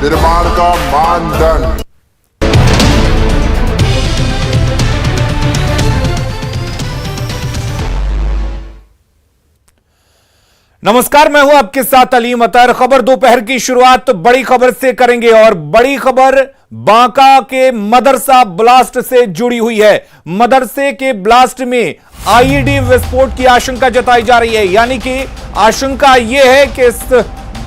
निर्माण का मानदंड। नमस्कार, मैं हूं आपके साथ अलीम अतर। खबर दोपहर की शुरुआत बड़ी खबर से करेंगे और बड़ी खबर बांका के मदरसा ब्लास्ट से जुड़ी हुई है। मदरसे के ब्लास्ट में आईईडी विस्फोट की आशंका जताई जा रही है, यानी कि आशंका यह है कि इस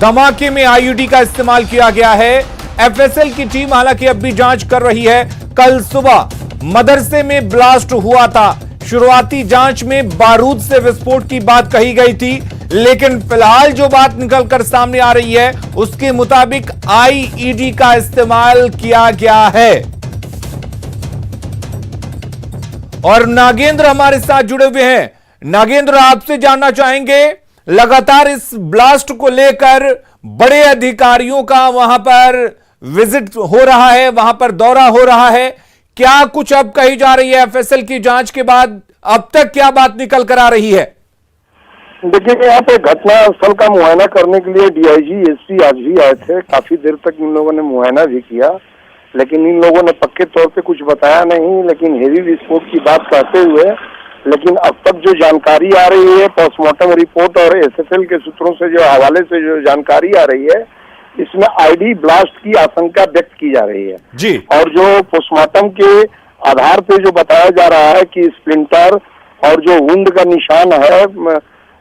धमाके में आईईडी का इस्तेमाल किया गया है। एफएसएल की टीम हालांकि अब भी जांच कर रही है। कल सुबह मदरसे में ब्लास्ट हुआ था। शुरुआती जांच में बारूद से विस्फोट की बात कही गई थी, लेकिन फिलहाल जो बात निकलकर सामने आ रही है उसके मुताबिक आईईडी का इस्तेमाल किया गया है। और नागेंद्र हमारे साथ जुड़े हुए हैं। नागेंद्र, आपसे जानना चाहेंगे, लगातार इस ब्लास्ट को लेकर बड़े अधिकारियों का वहां पर विजिट हो रहा है, वहां पर दौरा हो रहा है, क्या कुछ अब कही जा रही है एफएसएल की जांच के बाद? अब तक क्या बात निकल कर आ रही है? देखिए, यहाँ पे घटना स्थल का मुआयना करने के लिए डीआईजी एसपी आज भी आए थे। काफी देर तक इन लोगों ने मुआयना भी किया, लेकिन इन लोगों ने पक्के तौर पे कुछ बताया नहीं। लेकिन हेवी विस्फोट की बात कहते हुए, लेकिन अब तक जो जानकारी आ रही है पोस्टमार्टम रिपोर्ट और एसएफएल के सूत्रों से जो हवाले से जो जानकारी आ रही है, इसमें आईडी ब्लास्ट की आशंका व्यक्त की जा रही है जी। और जो पोस्टमार्टम के आधार पे जो बताया जा रहा है कि स्प्लिंटर और जो वुंड का निशान है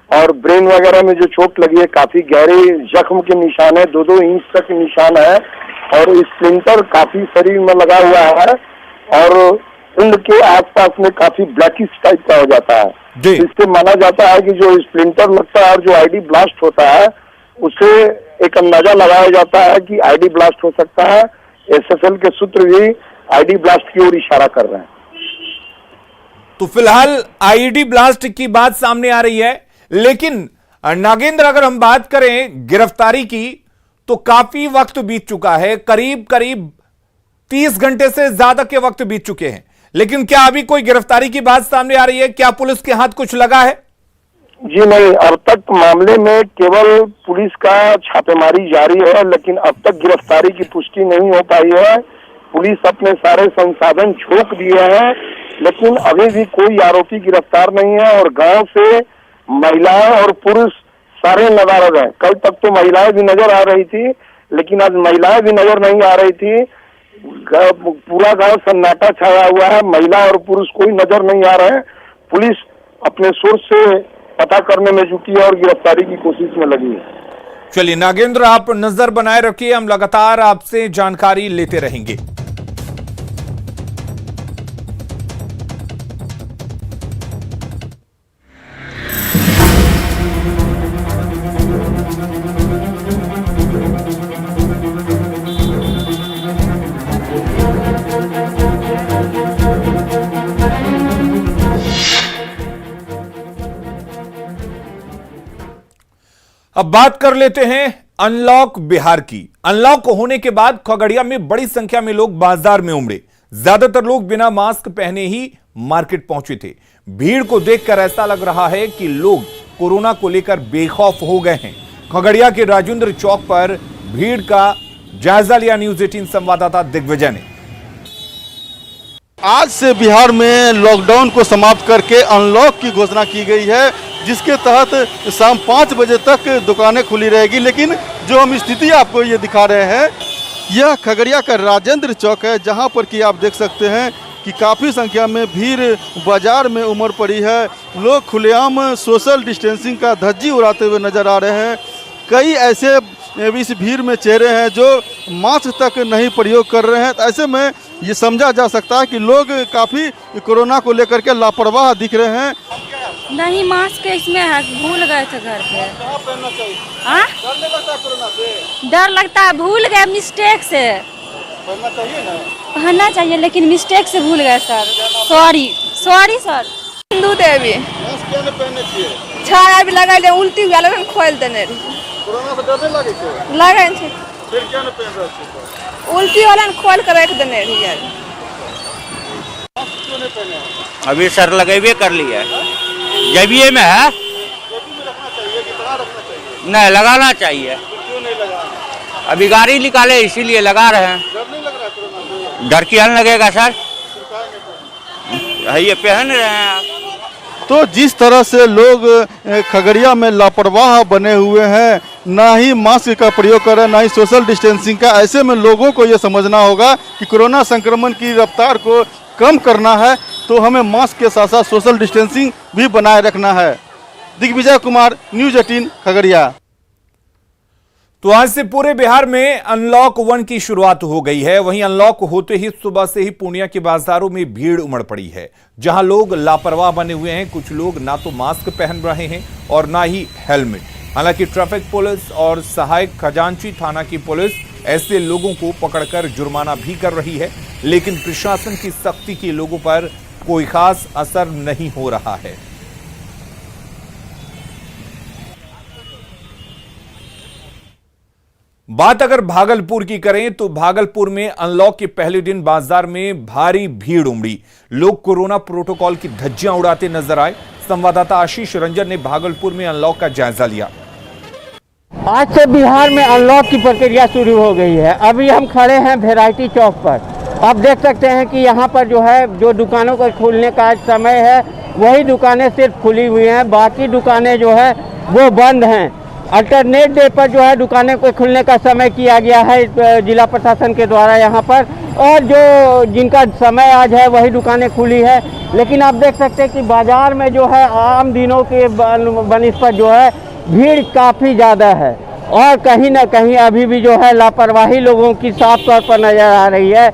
और ब्रेन वगैरह में जो चोट लगी है, काफी गहरे जख्म के निशान है, 2-2 इंच तक निशान है और स्प्लिंटर काफी शरीर में लगा हुआ है और वुंड के आसपास में काफी ब्लैकिश टाइप का हो जाता है। इससे माना जाता है कि जो स्प्लिंटर लगता है और जो आईडी ब्लास्ट होता है, उसे एक अंदाजा लगाया जाता है कि आईडी ब्लास्ट हो सकता है। एसएफएल के सूत्र भी आईडी ब्लास्ट की ओर इशारा कर रहे हैं। तो फिलहाल आईडी ब्लास्ट की बात सामने आ रही है, लेकिन नागेंद्र, अगर हम बात करें गिरफ्तारी की, तो काफी वक्त बीत चुका है, करीब 30 घंटे से ज्यादा के वक्त बीत चुके हैं, लेकिन क्या अभी कोई गिरफ्तारी की बात सामने आ रही है? क्या पुलिस के हाथ कुछ लगा है? जी नहीं, अब तक मामले में केवल पुलिस का छापेमारी जारी है, लेकिन अब तक गिरफ्तारी की पुष्टि नहीं हो पाई है। पुलिस अपने सारे संसाधन झोंक दिए हैं, लेकिन अभी भी कोई आरोपी गिरफ्तार नहीं है और गांव से महिलाएं और पुरुष सारे नदारद हैं। कल तक तो महिलाएं भी नजर आ रही थी, लेकिन आज महिलाएं भी नजर नहीं आ रही थी। पूरा गांव सन्नाटा छाया हुआ है, महिला और पुरुष कोई नजर नहीं आ रहे हैं। पुलिस अपने सोर्स से पता करने में जुटी है और गिरफ्तारी की कोशिश में लगी है। चलिए नागेंद्र, आप नजर बनाए रखिए, हम लगातार आपसे जानकारी लेते रहेंगे। अब बात कर लेते हैं अनलॉक बिहार की। अनलॉक होने के बाद खगड़िया में बड़ी संख्या में लोग बाजार में उमड़े। ज्यादातर लोग बिना मास्क पहने ही मार्केट पहुंचे थे। भीड़ को देखकर ऐसा लग रहा है कि लोग कोरोना को लेकर बेखौफ हो गए हैं। खगड़िया के राजेंद्र चौक पर भीड़ का जायजा लिया न्यूज 18 संवाददाता दिग्विजय ने। आज से बिहार में लॉकडाउन को समाप्त करके अनलॉक की घोषणा की गई है, जिसके तहत शाम 5 बजे तक दुकानें खुली रहेगी। लेकिन जो हम स्थिति आपको ये दिखा रहे हैं, यह खगड़िया का राजेंद्र चौक है, जहां पर कि आप देख सकते हैं कि काफ़ी संख्या में भीड़ बाजार में उमड़ पड़ी है। लोग खुलेआम सोशल डिस्टेंसिंग का धज्जी उड़ाते हुए नजर आ रहे हैं। कई ऐसे इस भीड़ में चेहरे हैं जो मास्क तक नहीं प्रयोग कर रहे हैं। ऐसे में ये समझा जा सकता है कि लोग काफ़ी कोरोना को लेकर के लापरवाह दिख रहे हैं। नहीं, मास्क इसमें है, भूल गए थे घर पे। कहाँ पहनना चाहिए? हाँ? डर नहीं लगता कोरोना से? डर लगता है, भूल गए मिस्टेक से। पहनना चाहिए ना? पहनना चाहिए, लेकिन मिस्टेक से भूल गए सर। Sorry sir. हिंदू देवी मास्क क्या नहीं पहनने चाहिए? छाया भी लगा ले, उल्टी हुआ लगन खोल देने कोरोना से डरने लगे थे? लगे थे, फिर क्या नहीं पहन रहे थे? उल्टी वाला खोल कर रख देने रही। मास्क क्यों नहीं पहने? अभी सर लगेबे कर लिया है, जबिए में है। जेबी में रखना चाहिए कि कहाँ रखना चाहिए? नहीं, लगाना चाहिए। क्यों नहीं लगाना? अभी गाड़ी निकाले इसीलिए लगा रहे हैं। डर नहीं लग रहा है कोरोना से? डर क्यों लगेगा सर, ये पहन रहे हैं आप। तो जिस तरह से लोग खगड़िया में लापरवाह बने हुए हैं, ना ही मास्क का प्रयोग कर रहे हैं, ना ही सोशल डिस्टेंसिंग का, ऐसे में लोगों को ये समझना होगा कि कोरोना संक्रमण की रफ्तार को कम करना है तो हमें मास्क के साथ साथ सोशल डिस्टेंसिंग भी बनाए रखना है। दिग्विजय कुमार, न्यूज़ 18 खगड़िया। तो आज से पूरे बिहार में अनलॉक 1 की शुरुआत हो गई है। वहीं अनलॉक होते ही सुबह से ही पूर्णिया के बाजारों में भीड़ उमड़ पड़ी है, जहां लोग लापरवाह बने हुए हैं। कुछ लोग ना तो मास्क पहन रहे हैं और ना ही हेलमेट। हालांकि ट्रैफिक पुलिस और सहायक खजांची थाना की पुलिस ऐसे लोगों को पकड़कर जुर्माना भी कर रही है, लेकिन प्रशासन की सख्ती के लोगों पर कोई खास असर नहीं हो रहा है। बात अगर भागलपुर की करें तो भागलपुर में अनलॉक के पहले दिन बाजार में भारी भीड़ उमड़ी। लोग कोरोना प्रोटोकॉल की धज्जियां उड़ाते नजर आए। संवाददाता आशीष रंजन ने भागलपुर में अनलॉक का जायजा लिया। आज से बिहार में अनलॉक की प्रक्रिया शुरू हो गई है। अभी हम खड़े हैं वैरायटी चौक पर। आप देख सकते हैं कि यहाँ पर जो दुकानों को खुलने का समय है, वही दुकानें सिर्फ खुली हुई हैं, बाकी दुकानें जो है वो बंद हैं। अल्टरनेट डे पर दुकानें को खुलने का समय किया गया है जिला प्रशासन के द्वारा यहाँ पर, और जो जिनका समय आज है वही दुकानें खुली है। लेकिन आप देख सकते हैं कि बाजार में आम दिनों के बनिस्बत भीड़ काफ़ी ज़्यादा है, और कहीं ना कहीं अभी भी लापरवाही लोगों की साफ तौर पर नज़र आ रही है।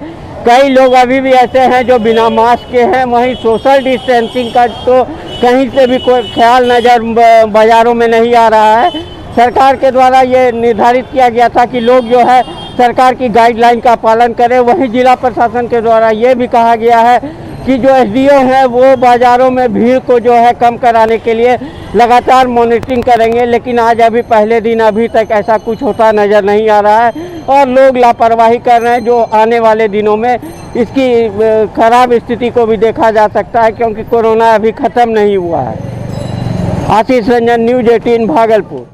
कई लोग अभी भी ऐसे हैं जो बिना मास्क के हैं। वहीं सोशल डिस्टेंसिंग का तो कहीं से भी कोई ख्याल नज़र बाज़ारों में नहीं आ रहा है। सरकार के द्वारा ये निर्धारित किया गया था कि लोग सरकार की गाइडलाइन का पालन करें। वहीं जिला प्रशासन के द्वारा ये भी कहा गया है कि जो एसडीओ हैं वो बाज़ारों में भीड़ को कम कराने के लिए लगातार मॉनिटरिंग करेंगे। लेकिन आज अभी पहले दिन अभी तक ऐसा कुछ होता नज़र नहीं आ रहा है, और लोग लापरवाही कर रहे हैं। जो आने वाले दिनों में इसकी खराब स्थिति को भी देखा जा सकता है, क्योंकि कोरोना अभी ख़त्म नहीं हुआ है। आशीष रंजन, न्यूज़ 18 भागलपुर।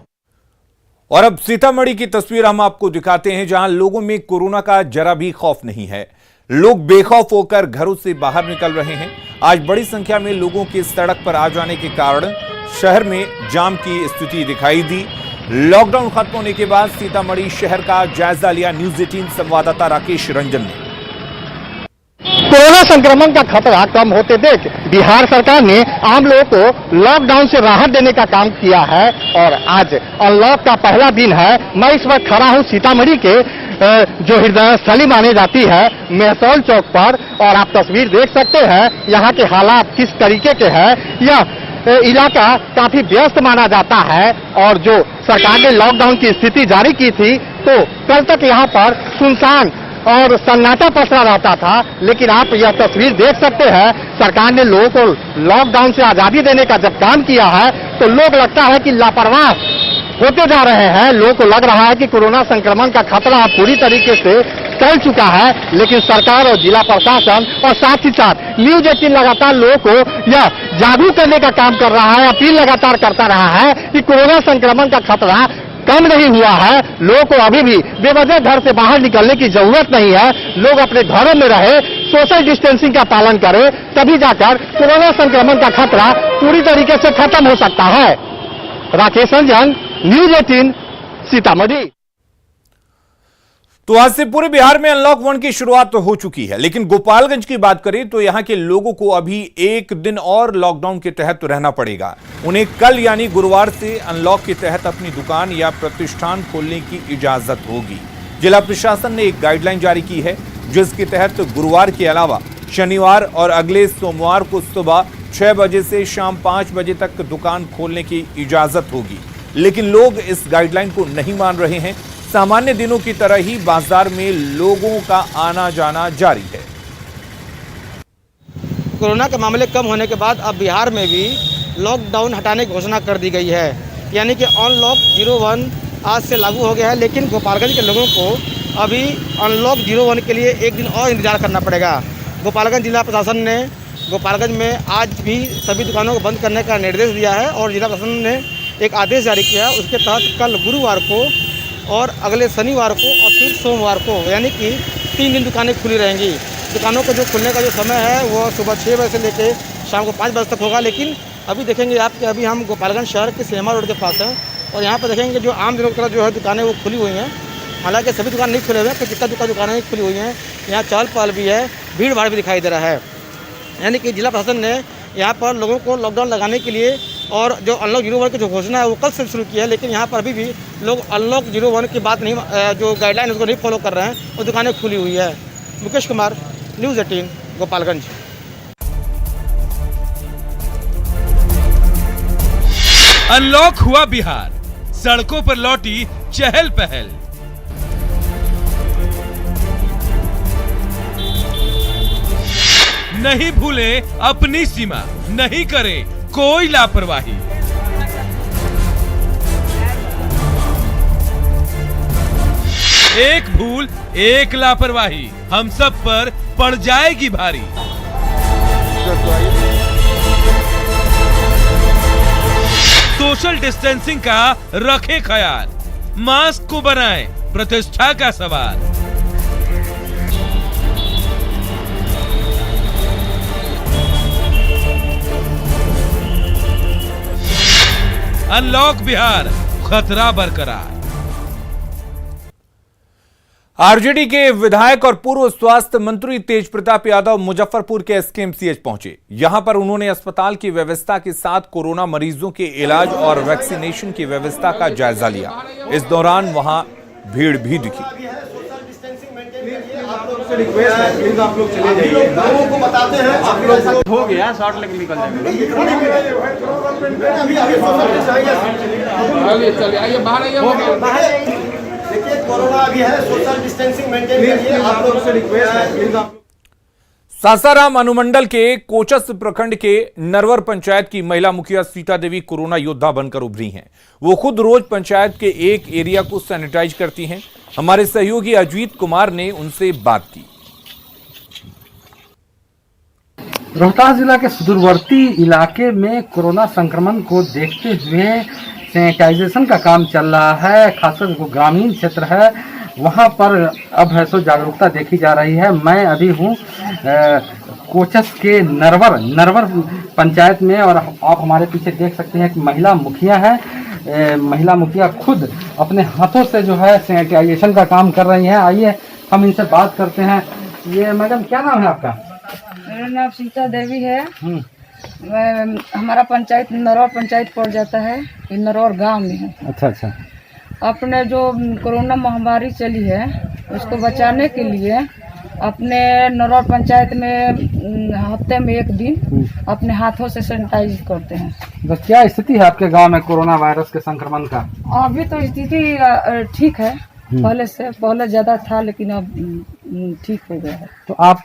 और अब सीतामढ़ी की तस्वीर हम आपको दिखाते हैं, जहां लोगों में कोरोना का जरा भी खौफ नहीं है। लोग बेखौफ होकर घरों से बाहर निकल रहे हैं। आज बड़ी संख्या में लोगों के सड़क पर आ जाने के कारण शहर में जाम की स्थिति दिखाई दी। लॉकडाउन खत्म होने के बाद सीतामढ़ी शहर का जायजा लिया न्यूज़ 18 संवाददाता राकेश रंजन ने। कोरोना संक्रमण का खतरा कम होते देख बिहार सरकार ने आम लोगों को लॉकडाउन से राहत देने का काम किया है, और आज अनलॉक का पहला दिन है। मैं इस वक्त खड़ा हूं सीतामढ़ी के जो हृदय स्थली मानी जाती है मेहसौल चौक पर, और आप तस्वीर देख सकते हैं यहाँ के हालात किस तरीके के हैं। यह इलाका काफी व्यस्त माना जाता है, और जो सरकार ने लॉकडाउन की स्थिति जारी की थी तो कल तक यहाँ पर सुनसान और सन्नाटा पसरा रहता था। लेकिन आप यह तस्वीर देख सकते हैं, सरकार ने लोगों को लॉकडाउन से आजादी देने का जब काम किया है तो लोग लगता है कि लापरवाह होते जा रहे हैं। लोगों को लग रहा है कि कोरोना संक्रमण का खतरा पूरी तरीके से टल चुका है। लेकिन सरकार और जिला प्रशासन और साथ ही साथ न्यूज़ 18 लगातार लोगों को यह जागरूक करने का काम कर रहा है, अपील लगातार करता रहा है कि कोरोना संक्रमण का खतरा कम नहीं हुआ है। लोगों को अभी भी बेवजह घर से बाहर निकलने की जरूरत नहीं है। लोग अपने घरों में रहे, सोशल डिस्टेंसिंग का पालन करें, तभी जाकर कोरोना संक्रमण का खतरा पूरी तरीके से खत्म हो सकता है। राकेश रंजन, न्यूज़ 18 सीतामढ़ी। तो आज से पूरे बिहार में अनलॉक 1 की शुरुआत तो हो चुकी है, लेकिन गोपालगंज की बात करें तो यहां के लोगों को अभी एक दिन और लॉकडाउन के तहत रहना पड़ेगा। उन्हें कल यानी गुरुवार से अनलॉक के तहत अपनी दुकान या प्रतिष्ठान खोलने की इजाजत होगी। जिला प्रशासन ने एक गाइडलाइन जारी की है, जिसके तहत गुरुवार के अलावा शनिवार और अगले सोमवार को सुबह 6 बजे से शाम 5 बजे तक दुकान खोलने की इजाजत होगी। लेकिन लोग इस गाइडलाइन को नहीं मान रहे हैं। सामान्य दिनों की तरह ही बाजार में लोगों का आना जाना जारी है। कोरोना के मामले कम होने के बाद अब बिहार में भी लॉकडाउन हटाने की घोषणा कर दी गई है, यानी कि अनलॉक 01 आज से लागू हो गया है। लेकिन गोपालगंज के लोगों को अभी अनलॉक 01 के लिए एक दिन और इंतजार करना पड़ेगा। गोपालगंज जिला प्रशासन ने गोपालगंज में आज भी सभी दुकानों को बंद करने का निर्देश दिया है, और जिला प्रशासन ने एक आदेश जारी किया। उसके तहत कल गुरुवार को और अगले शनिवार को और फिर सोमवार को, यानी कि 3 दिन दुकानें खुली रहेंगी। दुकानों को जो खुलने का जो समय है वो सुबह 6 बजे से लेकर शाम को 5 बजे तक होगा। लेकिन अभी देखेंगे आप कि अभी हम गोपालगंज शहर के सिनेमा रोड के पास हैं और यहाँ पर देखेंगे जो आम दिनों की तरह जो है दुकानें वो खुली हुई हैं। हालांकि सभी दुकान नहीं खुले हुए हैं, कितना दुकानें खुली हुई हैं। यहाँ चहल पहल भी है, भीड़ भाड़ भी दिखाई दे रहा है। यानी कि जिला प्रशासन ने यहाँ पर लोगों को लॉकडाउन लगाने के लिए और जो अनलॉक 0-1 की जो घोषणा है वो कल से शुरू की है, लेकिन यहाँ पर अभी भी लोग अनलॉक 0-1 की बात नहीं, जो गाइडलाइन उसको नहीं फॉलो कर रहे हैं। वो दुकानें खुली हुई है। मुकेश कुमार, न्यूज़ 18 गोपालगंज। अनलॉक हुआ बिहार, सड़कों पर लौटी चहल पहल। नहीं भूले अपनी सीमा, नहीं करे कोई लापरवाही। एक भूल, एक लापरवाही हम सब पर पड़ जाएगी भारी। सोशल डिस्टेंसिंग का रखे ख्याल, मास्क को बनाएं प्रतिष्ठा का सवाल। अनलॉक बिहार, खतरा बरकरार। आरजेडी के विधायक और पूर्व स्वास्थ्य मंत्री तेज प्रताप यादव मुजफ्फरपुर के एसकेएमसीएच पहुंचे। यहां पर उन्होंने अस्पताल की व्यवस्था के साथ कोरोना मरीजों के इलाज और वैक्सीनेशन की व्यवस्था का जायजा लिया। इस दौरान वहां भीड़ भी दिखी। आप लोग चले जाइए, लोगों को बताते हैं आप लोग हो गया शॉर्ट लेके निकल जाएंगे। चलिए आइए बाहर आइए। देखिए कोरोना अभी है, सोशल डिस्टेंसिंग मेंटेन करिए। आप लोग से रिक्वेस्ट है। सासाराम अनुमंडल के कोचस प्रखंड के नरवर पंचायत की महिला मुखिया सीता देवी कोरोना योद्धा बनकर उभरी हैं। वो खुद रोज पंचायत के एक एरिया को सैनिटाइज करती हैं। हमारे सहयोगी अजीत कुमार ने उनसे बात की। रोहतास जिला के सुदूरवर्ती इलाके में कोरोना संक्रमण को देखते हुए सैनिटाइजेशन का काम चल रहा है। खासकर जो ग्रामीण क्षेत्र है वहां पर अब है सो जागरूकता देखी जा रही है। मैं अभी हूँ कोचस के नरवर पंचायत में और आप हमारे पीछे देख सकते हैं कि महिला मुखिया है। महिला मुखिया खुद अपने हाथों से जो है सैनिटाइजेशन का काम कर रही हैं। आइए हम इनसे बात करते हैं। ये मैडम क्या नाम है आपका? मेरा नाम सीता देवी है। हमारा पंचायत नरौर पंचायत पड़ जाता है, ये नरौर गांव में है। अच्छा अच्छा। अपने जो कोरोना महामारी चली है उसको बचाने के लिए अपने नरौर पंचायत में हफ्ते में 1 दिन अपने हाथों से सैनिटाइज करते हैं। तो क्या स्थिति है आपके गांव में कोरोना वायरस के संक्रमण का? अभी तो स्थिति ठीक है, पहले ज्यादा था लेकिन अब ठीक हो गया है। तो आप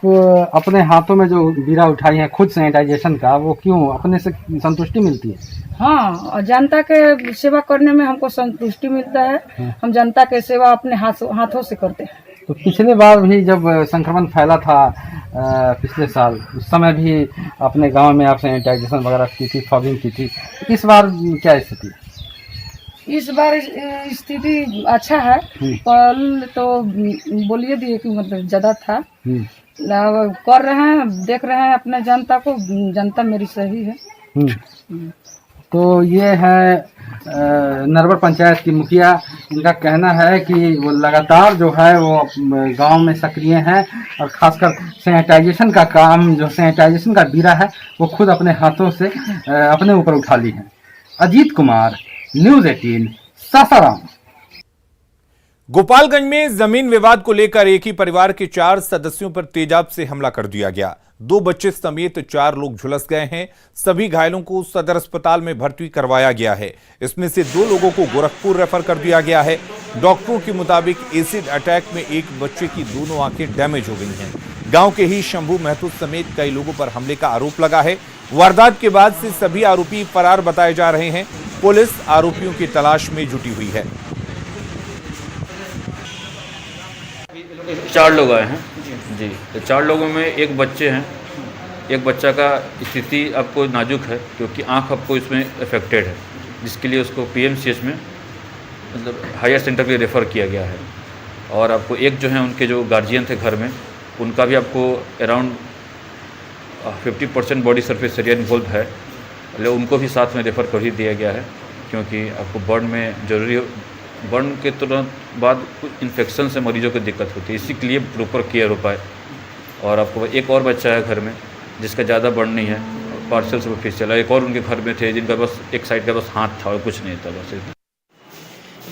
अपने हाथों में जो बीरा उठाई है खुद सैनिटाइजेशन का, वो क्यों अपने से संतुष्टि मिलती है? हाँ, जनता के सेवा करने में हमको संतुष्टि मिलता है। हम जनता के सेवा अपने हाथों से करते हैं। तो पिछले बार भी जब संक्रमण फैला था पिछले साल, उस समय भी अपने गांव में आप सैनिटाइजेशन वगैरह की थी, फॉगिंग की थी। इस बार क्या स्थिति है? इस बार स्थिति अच्छा है। पहले तो बोलिए दिए कि मतलब ज्यादा था, कर रहे हैं, देख रहे हैं अपने जनता को। जनता मेरी सही है। तो ये है नरवर पंचायत की मुखिया। इनका कहना है कि वो लगातार जो है वो गांव में सक्रिय हैं और खासकर सैनिटाइजेशन का काम, जो सैनिटाइजेशन का बीरा है वो खुद अपने हाथों से अपने ऊपर उठा ली है। अजीत कुमार, न्यूज़ 18 सासाराम। गोपालगंज में जमीन विवाद को लेकर एक ही परिवार के 4 सदस्यों पर तेजाब से हमला कर दिया गया। 2 बच्चे समेत 4 लोग झुलस गए हैं। सभी घायलों को सदर अस्पताल में भर्ती करवाया गया है। इसमें से 2 लोगों को गोरखपुर रेफर कर दिया गया है। डॉक्टरों के मुताबिक एसिड अटैक में एक बच्चे की दोनों आंखें डैमेज हो गई हैं। गांव के ही शंभू महतो समेत कई लोगों पर हमले का आरोप लगा है। वारदात के बाद से सभी आरोपी फरार बताए जा रहे हैं। पुलिस आरोपियों की तलाश में जुटी हुई है। 4 लोग आए हैं जी। तो 4 लोगों में एक बच्चे हैं। एक बच्चा का स्थिति आपको नाजुक है क्योंकि आंख आपको इसमें अफेक्टेड है, जिसके लिए उसको पीएमसीएच में मतलब हायर सेंटर के लिए रेफ़र किया गया है। और आपको एक जो है उनके जो गार्जियन थे घर में, उनका भी आपको around 50% body surface area involve है, लेकिन उनको भी साथ में रेफ़र कर ही दिया गया है, क्योंकि आपको बर्न में जरूरी बर्न के तुरंत बाद कुछ इन्फेक्शन से मरीजों को दिक्कत होती है, इसी के लिए प्रॉपर केयर हो पाए। और आपको एक और बच्चा है घर में जिसका ज़्यादा बर्न नहीं है, पार्शियल सुपरफिशियल, एक और उनके घर में थे जिनका बस एक साइड का बस हाथ था और कुछ नहीं था बस।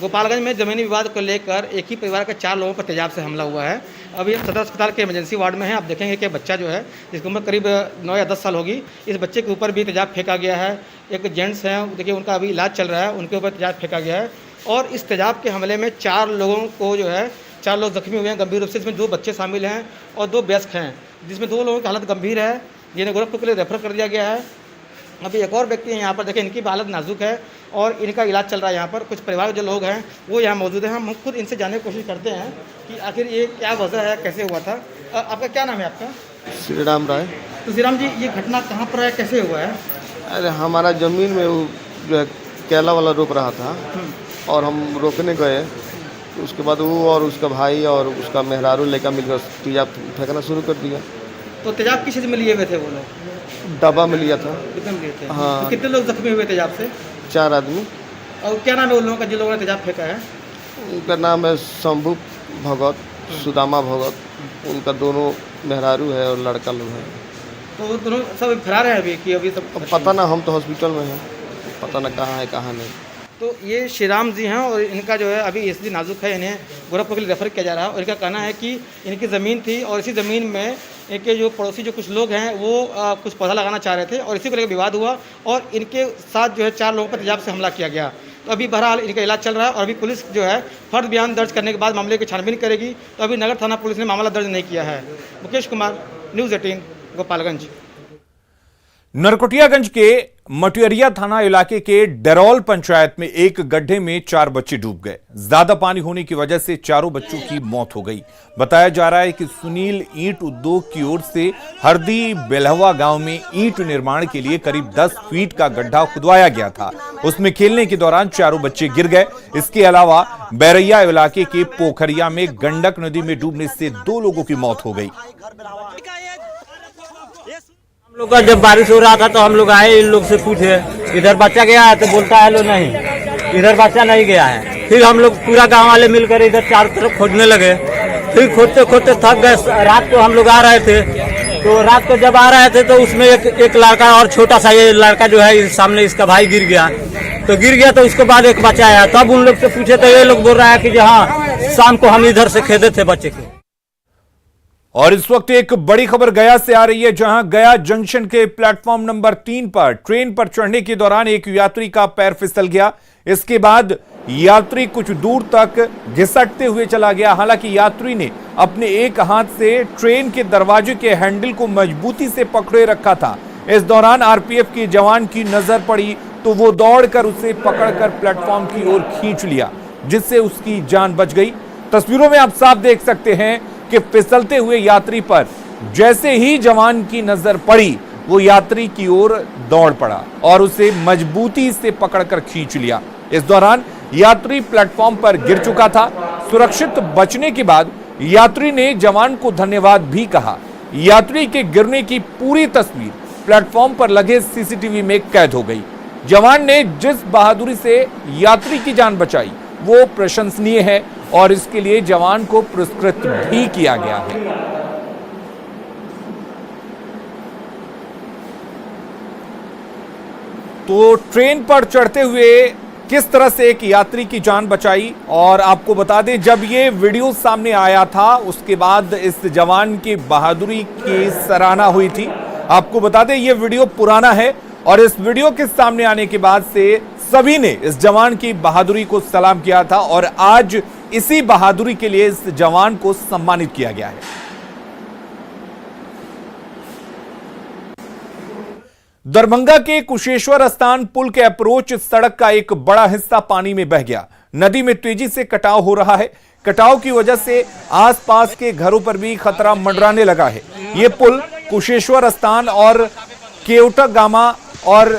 गोपालगंज में जमीनी विवाद को लेकर एक ही परिवार के 4 लोगों पर तेजाब से हमला हुआ है। अभी हम सदर अस्पताल के इमरजेंसी वार्ड में हैं। आप देखेंगे कि बच्चा जो है, जिसकी उम्र करीब 9 या 10 साल होगी, इस बच्चे के ऊपर भी तेजाब फेंका गया है। एक जेंट्स हैं, देखिए उनका अभी इलाज चल रहा है, उनके ऊपर तेजाब फेंका गया है। और इस तेजाब के हमले में 4 लोगों को जो है 4 लोग जख्मी हुए हैं गंभीर रूप से। इसमें 2 बच्चे शामिल हैं और 2 वयस्क हैं, जिसमें 2 लोगों की हालत गंभीर है, जिन्हें गोरखपुर के लिए रेफर कर दिया गया है। अभी एक और व्यक्ति है यहाँ पर, देखें इनकी हालत नाजुक है और इनका इलाज चल रहा है यहाँ पर। कुछ परिवार जो लोग हैं वो यहाँ मौजूद हैं। हम खुद इनसे जानने की कोशिश करते हैं कि आखिर ये क्या वजह है, कैसे हुआ था। आपका क्या नाम है आपका? श्री राम राय। तो श्री राम जी, ये घटना कहाँ पर है, कैसे हुआ है? अरे हमारा ज़मीन में वो जो है केला वाला रोप रहा था और हम रोकने गए, तो उसके बाद वो और उसका भाई और उसका मेहरारू लेकर मिलकर तेजाब फेंकना शुरू कर दिया। तो तेजाब किस चीज़ में लिए हुए थे वो लोग? डब्बा में लिया था। डिब्बे में लिए थे? हाँ। तो कितने लोग जख्मी हुए तेजाब से? 4 आदमी। और क्या नाम है उन लोगों का जिन लोगों ने तेजाब फेंका है? उनका नाम है शंभू भगत, सुदामा भगत। उनका दोनों मेहरारू है और लड़का लोग है। तो दोनों सब फरार है अभी कि अभी सब? पता ना, हम तो हॉस्पिटल में हैं, पता ना कहाँ है कहाँ नहीं। तो ये श्री राम जी हैं और इनका जो है अभी स्थिति नाजुक है, इन्हें गोरखपुर के लिए रेफर किया जा रहा है। और इनका कहना है कि इनकी ज़मीन थी और इसी ज़मीन में इनके जो पड़ोसी जो कुछ लोग हैं वो कुछ पौधा लगाना चाह रहे थे और इसी को लेकर विवाद हुआ और इनके साथ जो है 4 लोगों पर तेजाब से हमला किया गया। तो अभी बहरहाल इनका इलाज चल रहा है और अभी पुलिस जो है फर्द बयान दर्ज करने के बाद मामले की छानबीन करेगी। तो अभी नगर थाना पुलिस ने मामला दर्ज नहीं किया है। मुकेश कुमार, न्यूज़ 18, गोपालगंज। नरकटियागंज के मटियरिया थाना इलाके के डरौल पंचायत में एक गड्ढे में 4 बच्चे डूब गए। ज्यादा पानी होने की वजह से चारों बच्चों की मौत हो गई। बताया जा रहा है कि सुनील ईंट उद्योग की ओर से हरदी बेलहवा गांव में ईंट निर्माण के लिए करीब 10 फीट का गड्ढा खुदवाया गया था। उसमें खेलने के दौरान चारों बच्चे गिर गए। इसके अलावा बैरैया इलाके के पोखरिया में गंडक नदी में डूबने से 2 लोगों की मौत हो गई। हम लोग का जब बारिश हो रहा था तो हम लोग आए, इन लोग से पूछे इधर बच्चा गया है, तो बोलता है लो नहीं, इधर बच्चा नहीं गया है। फिर हम लोग पूरा गांव वाले मिलकर इधर चारों तरफ खोदने लगे। फिर खोदते खोदते थक गए। रात को हम लोग आ रहे थे, तो रात को जब आ रहे थे तो उसमें एक लड़का और छोटा सा ये लड़का जो है सामने इसका भाई गिर गया। तो गिर गया तो उसके बाद एक बच्चा आया। तब उन लोग से पूछे तो ये लोग बोल रहा है कि हाँ शाम को हम इधर से खेदे थे बच्चे के। और इस वक्त एक बड़ी खबर गया से आ रही है, जहां गया जंक्शन के प्लेटफॉर्म नंबर 3 पर ट्रेन पर चढ़ने के दौरान एक यात्री का पैर फिसल गया। इसके बाद यात्री कुछ दूर तक घिसटते हुए चला गया। हालांकि यात्री ने अपने एक हाथ से ट्रेन के दरवाजे के हैंडल को मजबूती से पकड़े रखा था। इस दौरान आरपीएफ के जवान की नजर पड़ी तो वो दौड़कर उसे पकड़कर प्लेटफॉर्म की ओर खींच लिया, जिससे उसकी जान बच गई। तस्वीरों में आप साफ देख सकते हैं कि फिसलते हुए यात्री पर जैसे ही जवान की नजर पड़ी वो यात्री की ओर दौड़ पड़ा और उसे मजबूती से पकड़कर खींच लिया। इस दौरान यात्री प्लेटफॉर्म पर गिर चुका था। सुरक्षित बचने के बाद यात्री ने जवान को धन्यवाद भी कहा। यात्री के गिरने की पूरी तस्वीर प्लेटफॉर्म पर लगे सीसीटीवी में कैद हो गई। जवान ने जिस बहादुरी से यात्री की जान बचाई वो प्रशंसनीय है और इसके लिए जवान को पुरस्कृत भी किया गया है। तो ट्रेन पर चढ़ते हुए किस तरह से एक यात्री की जान बचाई, और आपको बता दें जब ये वीडियो सामने आया था उसके बाद इस जवान की बहादुरी की सराहना हुई थी। आपको बता दें ये वीडियो पुराना है और इस वीडियो के सामने आने के बाद से सभी ने इस जवान की बहादुरी को सलाम किया था और आज इसी बहादुरी के लिए इस जवान को सम्मानित किया गया है। दरभंगा के कुशेश्वर स्थान पुल के अप्रोच सड़क का एक बड़ा हिस्सा पानी में बह गया। नदी में तेजी से कटाव हो रहा है। कटाव की वजह से आसपास के घरों पर भी खतरा मंडराने लगा है। यह पुल कुशेश्वर स्थान और केवटगामा और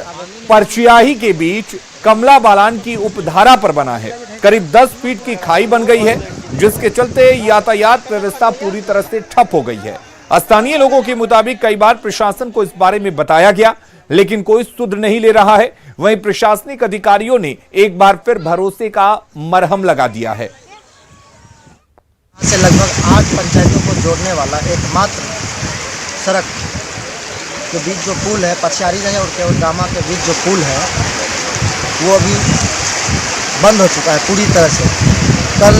परचियाही के बीच कमला बालान की उपधारा पर बना है। करीब 10 फीट की खाई बन गई है, जिसके चलते यातायात व्यवस्था पूरी तरह से ठप हो गई है। स्थानीय लोगों के मुताबिक कई बार प्रशासन को इस बारे में बताया गया, लेकिन कोई सुध नहीं ले रहा है। वहीं प्रशासनिक अधिकारियों ने एक बार फिर भरोसे का मरहम लगा दिया है। से लगभग 8 पंचायतों को जोड़ने वाला एकमात्र सड़क के बीच जो पुल है, पछियारी और केवलगामा के बीच जो पुल है वो अभी बंद हो चुका है पूरी तरह से। कल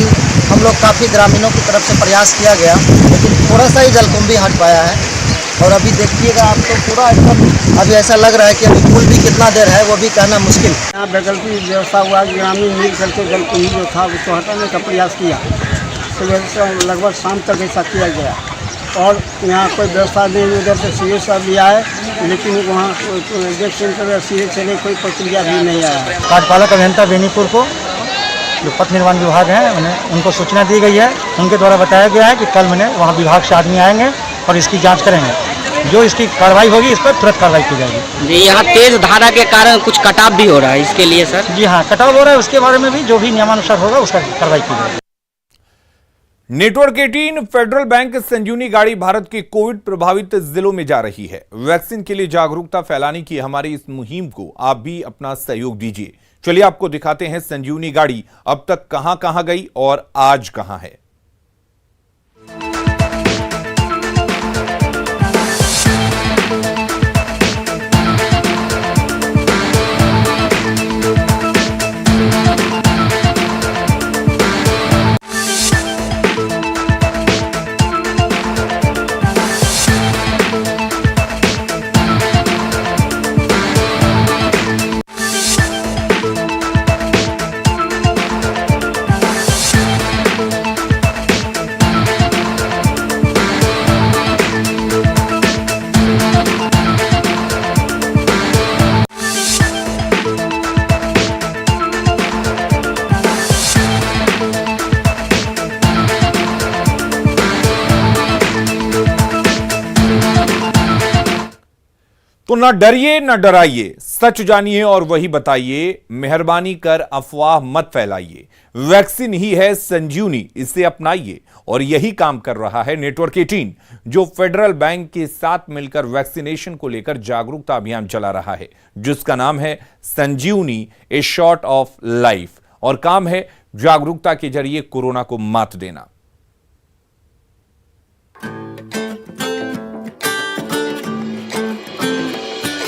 हम लोग काफ़ी ग्रामीणों की तरफ से प्रयास किया गया, लेकिन थोड़ा सा ही जलकुंभी हट पाया है। और अभी देखिएगा आप तो पूरा एकदम अभी ऐसा लग रहा है कि अभी पुल भी कितना देर है वो भी कहना मुश्किल। यहाँ वैकल्पिक व्यवस्था हुआ, ग्रामीण मिल करके जलकुंभी जो था उसको हटाने का प्रयास किया। सुबह से लगभग शाम तक ऐसा किया गया और यहाँ कोई व्यवस्था नहीं। उधर से सीए साहब भी आए, लेकिन वहाँ देख सेंटर सीए चले कोई प्रक्रिया भी नहीं आया। कार्यपालक अभियंता बेनीपुर को जो पथ निर्माण विभाग है उनको सूचना दी गई है। उनके द्वारा बताया गया है कि कल वहाँ विभाग से आदमी आएंगे और इसकी जांच करेंगे। जो इसकी कार्रवाई होगी इस पर तुरंत कार्रवाई की जाएगी। जी, यहाँ तेज धारा के कारण कुछ कटाव भी हो रहा है, इसके लिए सर? जी हाँ, कटाव हो रहा है, उसके बारे में भी जो भी नियमानुसार होगा उसका कार्रवाई की जाएगी। नेटवर्क 18 फेडरल बैंक संजीवनी गाड़ी भारत के कोविड प्रभावित जिलों में जा रही है। वैक्सीन के लिए जागरूकता फैलाने की हमारी इस मुहिम को आप भी अपना सहयोग दीजिए। चलिए आपको दिखाते हैं संजीवनी गाड़ी अब तक कहां कहां गई और आज कहां है। तो न डरिए न डराइए, सच जानिए और वही बताइए। मेहरबानी कर अफवाह मत फैलाइए। वैक्सीन ही है संजीवनी, इसे अपनाइए। और यही काम कर रहा है नेटवर्क 18, जो फेडरल बैंक के साथ मिलकर वैक्सीनेशन को लेकर जागरूकता अभियान चला रहा है, जिसका नाम है संजीवनी ए शॉट ऑफ लाइफ। और काम है जागरूकता के जरिए कोरोना को मात देना।